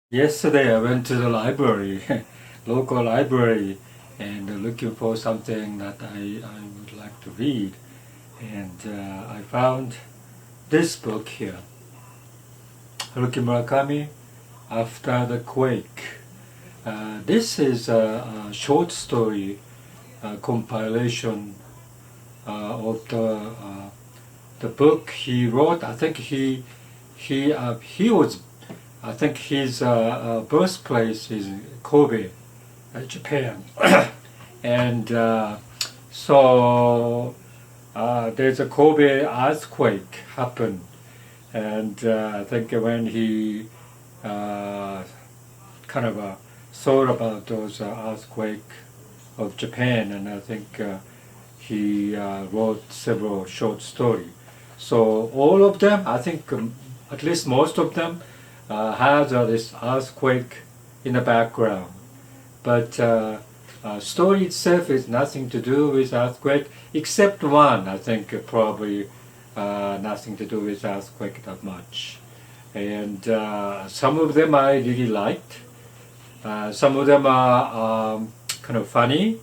Yesterday I went to the library, local library, and looking for something that I would like to read. And I found this book here, Haruki Murakami, After the Quake. This is a short story compilation of the book he wrote. He was I think his birthplace is Kobe, Japan, and so there's a Kobe earthquake happened, and I think when he kind of thought about those earthquake of Japan, and I think he wrote several short stories. So all of them, I think at least most of them, has this earthquake in the background. But story itself is nothing to do with earthquake, except one. I think probably nothing to do with earthquake that much. And some of them I really liked. Some of them are kind of funny,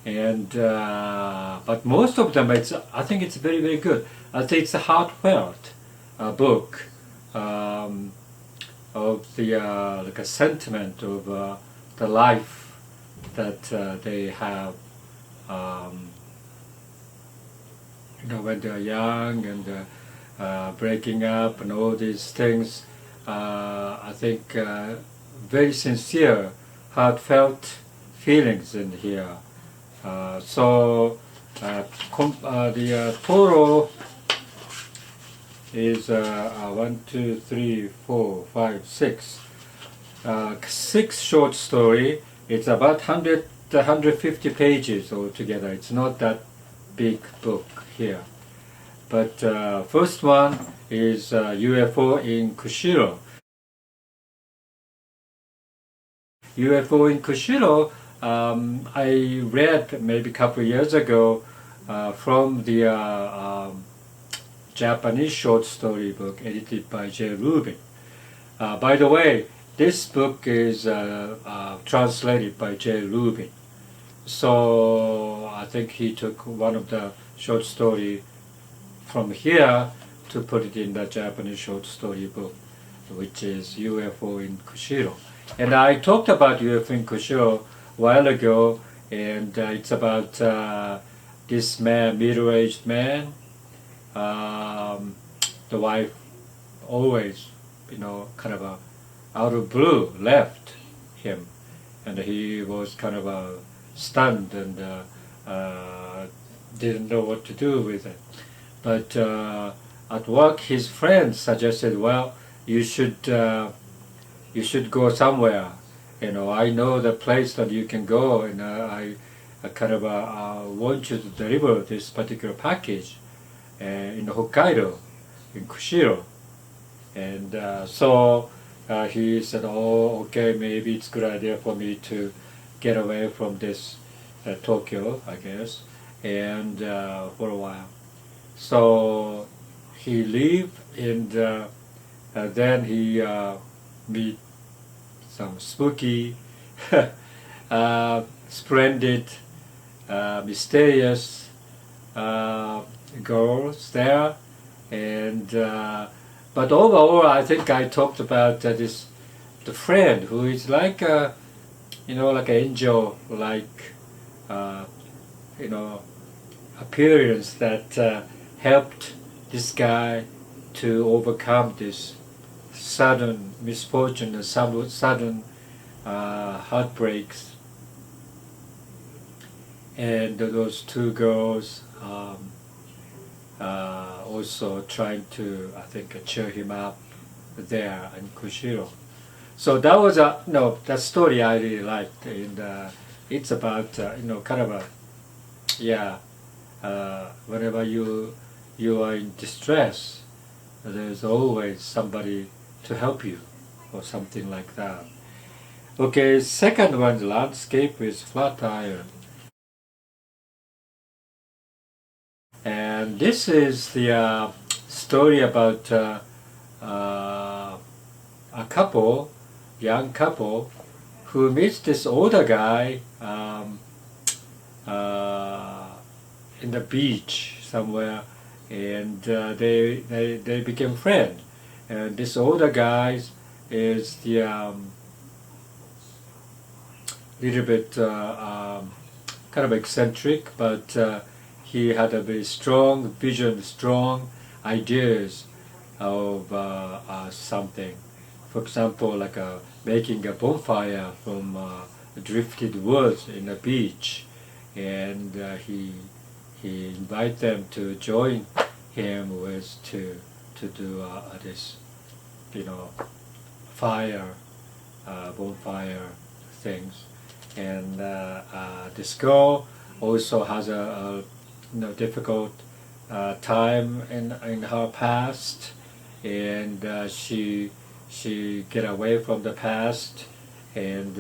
and but most of them, I think it's very very good. I think it's a heartfelt book. Of the like a sentiment of the life that they have, when they're young and breaking up and all these things. I think very sincere, heartfelt feelings in here. The total is 1, 2, 3, 4, 5, 6. 6 short story. It's about 150 pages altogether. It's not that big book here. But first one is UFO in Kushiro. UFO in Kushiro, I read maybe a couple of years ago from the Japanese short story book edited by J. Rubin. By the way, this book is translated by J. Rubin. So I think he took one of the short story from here to put it in the Japanese short story book, which is UFO in Kushiro. And I talked about UFO in Kushiro a while ago, and it's about this man, middle-aged man. The wife always, kind of out of blue left him, and he was kind of stunned and didn't know what to do with it. But at work, his friends suggested, "Well, you should go somewhere. I know the place that you can go, and I kind of want you to deliver this particular package in Hokkaido, in Kushiro." And so he said, "Oh, okay, maybe it's a good idea for me to get away from this Tokyo, I guess, and for a while." So he leave, and then he meet some spooky, splendid, mysterious girls there, and but overall, I think I talked about the friend who is like like an angel, like appearance that helped this guy to overcome this sudden misfortune and sudden heartbreaks. And those two girls also trying to, I think, cheer him up there in Kushiro. So that was that story I really liked, and it's about kind of whenever you are in distress, there's always somebody to help you, or something like that. Okay, second one, the landscape with flat iron. And this is the story about a couple young couple who meets this older guy in the beach somewhere, and they became friends. And this older guy is the little bit kind of eccentric, but he had a very strong vision, strong ideas of something. For example, like making a bonfire from drifted woods in a beach, and he invite them to join him with to do this, fire, bonfire things. And this girl also has a difficult time in her past, and she get away from the past and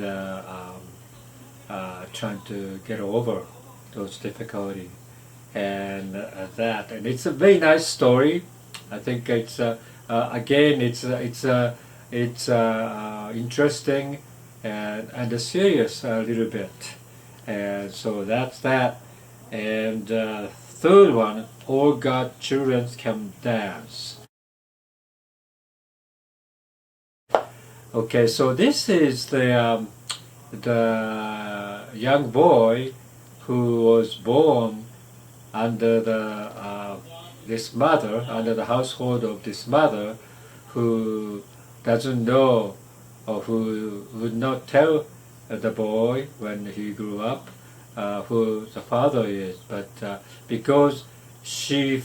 trying to get over those difficulties and and it's a very nice story. I think it's again it's interesting and serious a little bit, and so that's that. And third one, all God children can dance. Okay, so this is the young boy who was born under this mother, under the household of this mother, who doesn't know, or who would not tell the boy when he grew up who the father is, but because she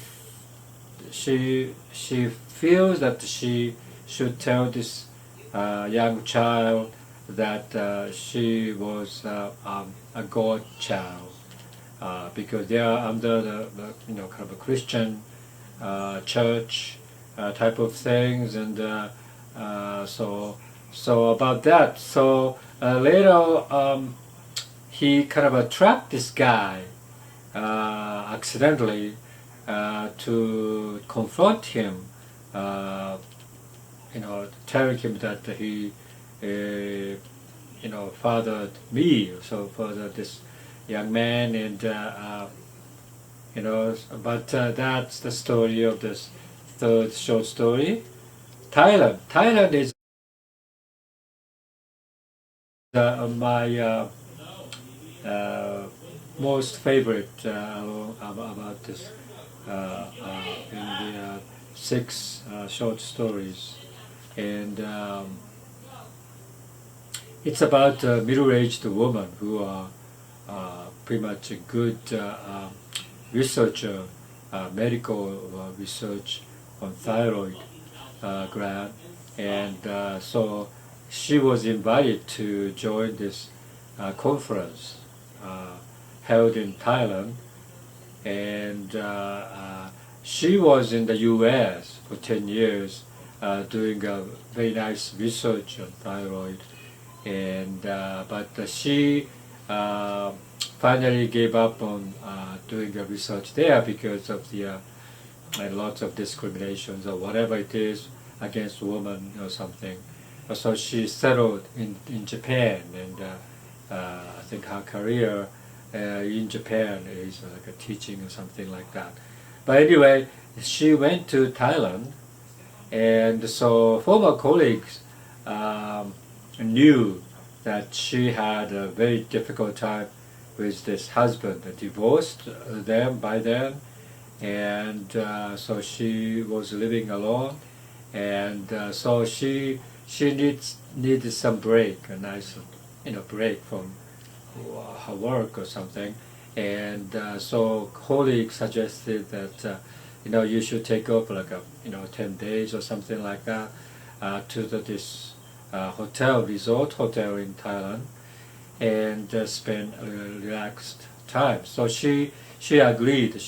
feels that she should tell this young child that she was a God child, because they are under the kind of a Christian church type of things, and so about that. So later he kind of trapped this guy accidentally to confront him, telling him that he fathered me, so fathered this young man, and but that's the story of this third short story. Thailand is my most favorite about this in the six short stories, and it's about a middle-aged woman who are pretty much a good researcher, medical research on thyroid gland, and so she was invited to join this conference held in Thailand, and she was in the U.S. for 10 years doing a very nice research on thyroid, and but she finally gave up on doing the research there because of the lots of discriminations or whatever it is against women or something. So she settled in Japan, and I think her career in Japan is like a teaching or something like that. But anyway, she went to Thailand, and so former colleagues knew that she had a very difficult time with this husband, divorced them by then, and so she was living alone, and so she needed some break, a nice break from her work or something, and so colleagues suggested that you should take off like 10 days or something like that to this resort hotel in Thailand, and spend a relaxed time. So she agreed.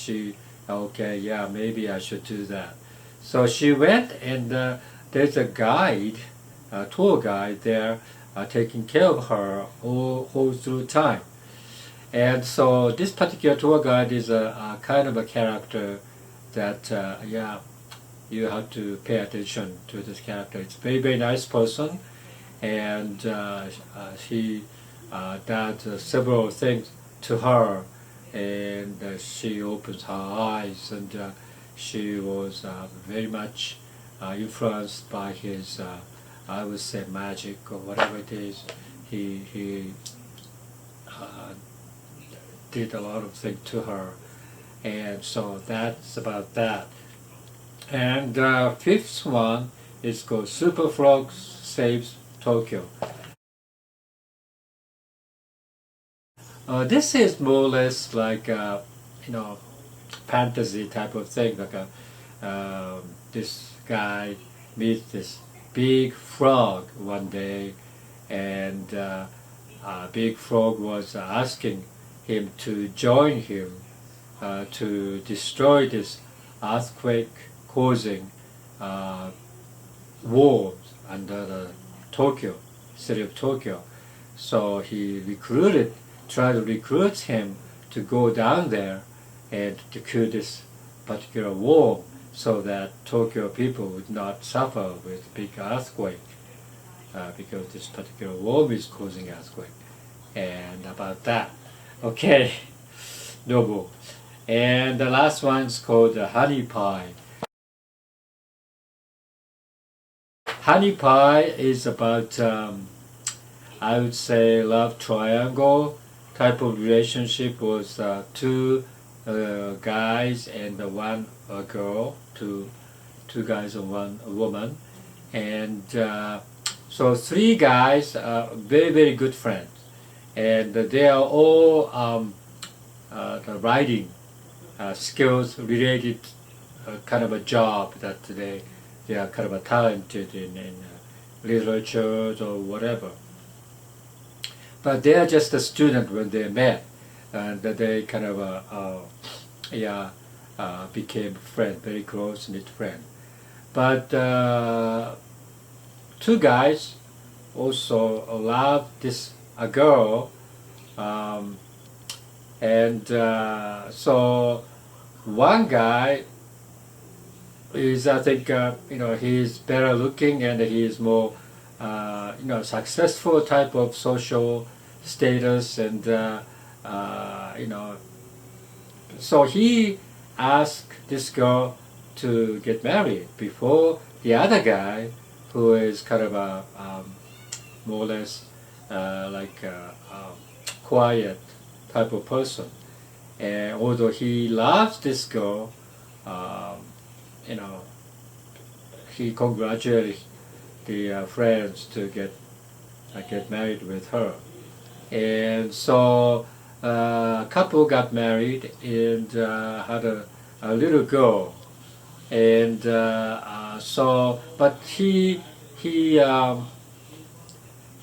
Okay, yeah, maybe I should do that. So she went, and there's a guide, a tour guide there, taking care of her all through time. And so this particular tour guide is a kind of a character that you have to pay attention to this character. It's a very, very nice person, and he does several things to her, and she opens her eyes, and she was very much influenced by his, I would say, magic or whatever it is. He uh, did a lot of things to her, and so that's about that. And fifth one is called Super Frog Saves Tokyo. This is more or less like you know, fantasy type of thing. Like this guy meets this big frog one day, and big frog was asking him to join him to destroy this earthquake causing walls under the Tokyo, city of Tokyo. So he tried to recruit him to go down there and to kill this particular wall so that Tokyo people would not suffer with big earthquake because this particular wall is causing earthquake. And about that. Okay, no more. And the last one's called Honey Pie. Honey Pie is about, I would say, love triangle type of relationship with two guys and one girl, two guys and one woman, and so three guys are very good friends, and they are all the writing skills related kind of a job that they are kind of talented in literature or whatever. But they are just a student when they met, and they kind of became friends, very close knit friend. But two guys also love this a girl, and so one guy is, I think, he's better looking and he's more successful type of social status, and so he asked this girl to get married before the other guy, who is kind of a more or less like a quiet type of person. And although he loves this girl, he congratulated the friends to get married with her. And so a couple got married and had a little girl. And but he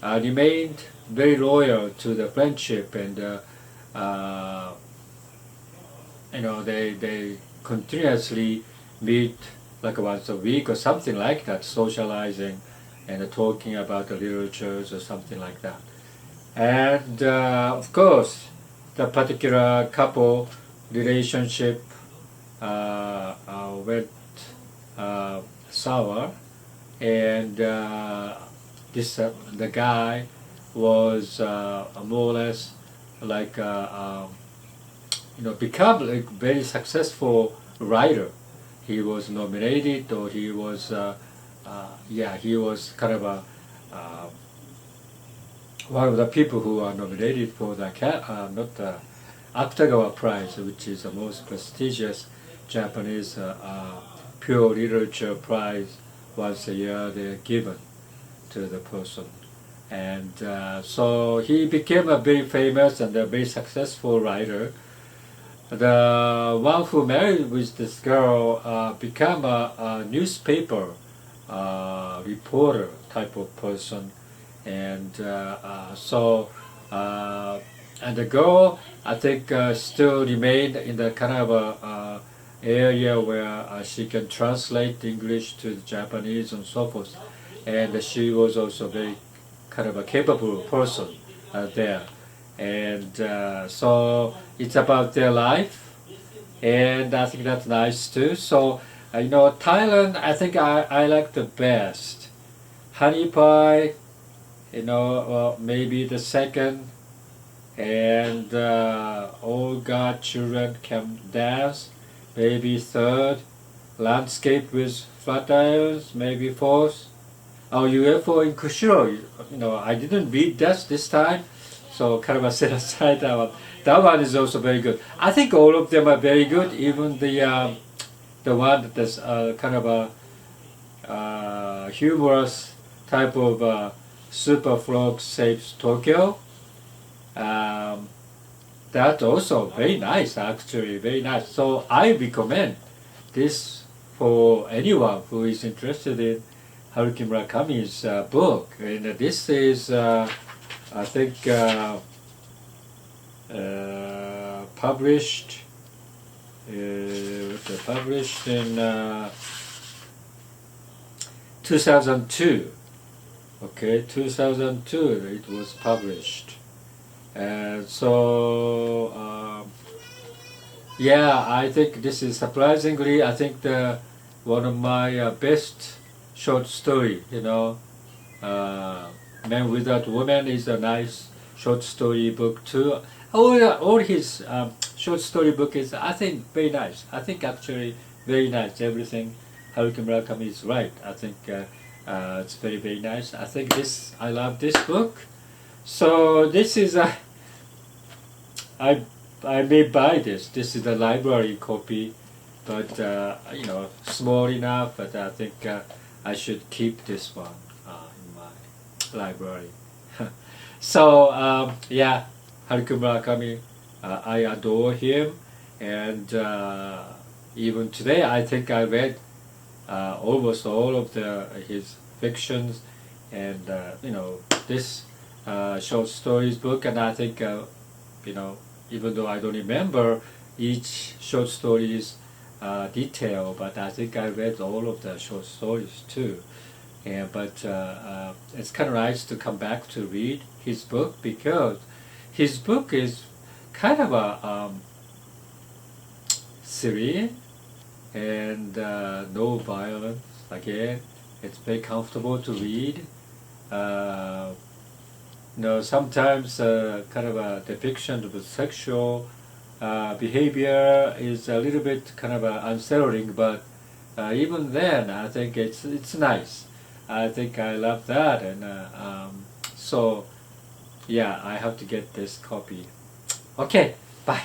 remained very loyal to the friendship, and they continuously meet like once a week or something like that, socializing and talking about the literatures or something like that. And of course, the particular couple relationship went sour, and the guy was more or less like become a very successful writer. He was nominated, or he was he was kind of a one of the people who are nominated for the not the芥gawa Prize, which is the most prestigious Japanese pure literature prize. Once a year they're given to the person, and so he became a very famous and a very successful writer. The one who married with this girl became a newspaper reporter type of person, and and the girl, I think, still remained in the kind of a area where she can translate English to Japanese and so forth, and she was also very kind of a capable person there. And so it's about their life, and I think that's nice too. So Thailand, I think I like the best. Honey Pie, maybe the second, and all godchildren can dance, maybe third, landscape with flat irons, maybe fourth. Oh, UFO in Kushiro, I didn't read that this time, so kind of set aside that one. That one is also very good. I think all of them are very good, even the one that's kind of a humorous type of Super Frog Saves Tokyo. That's also very nice, actually, very nice. So I recommend this for anyone who is interested in Haruki Murakami's book. And this is, I think, published in 2002. Okay, 2002 it was published. And so, yeah, I think this is surprisingly, I think one of my best short story, Man Without Woman is a nice short story book too. All his short story book is, I think, very nice. I think actually very nice. Everything Haruki Murakami is right. I think it's very, very nice. I think I love this book. So this is I may buy this. This is the library copy, but small enough. But I think I should keep this one in my library. So yeah, Haruki Murakami, I adore him, and even today I think I read almost all of his fictions, and this short stories book, and I think even though I don't remember each short story's detail, but I think I read all of the short stories too. But it's kind of nice to come back to read his book, because his book is kind of a serene and no violence. Again, it's very comfortable to read. Sometimes kind of a depiction of sexual behavior is a little bit kind of unsettling, but even then, I think it's nice. I think I love that, and so yeah, I have to get this copy. Okay, bye.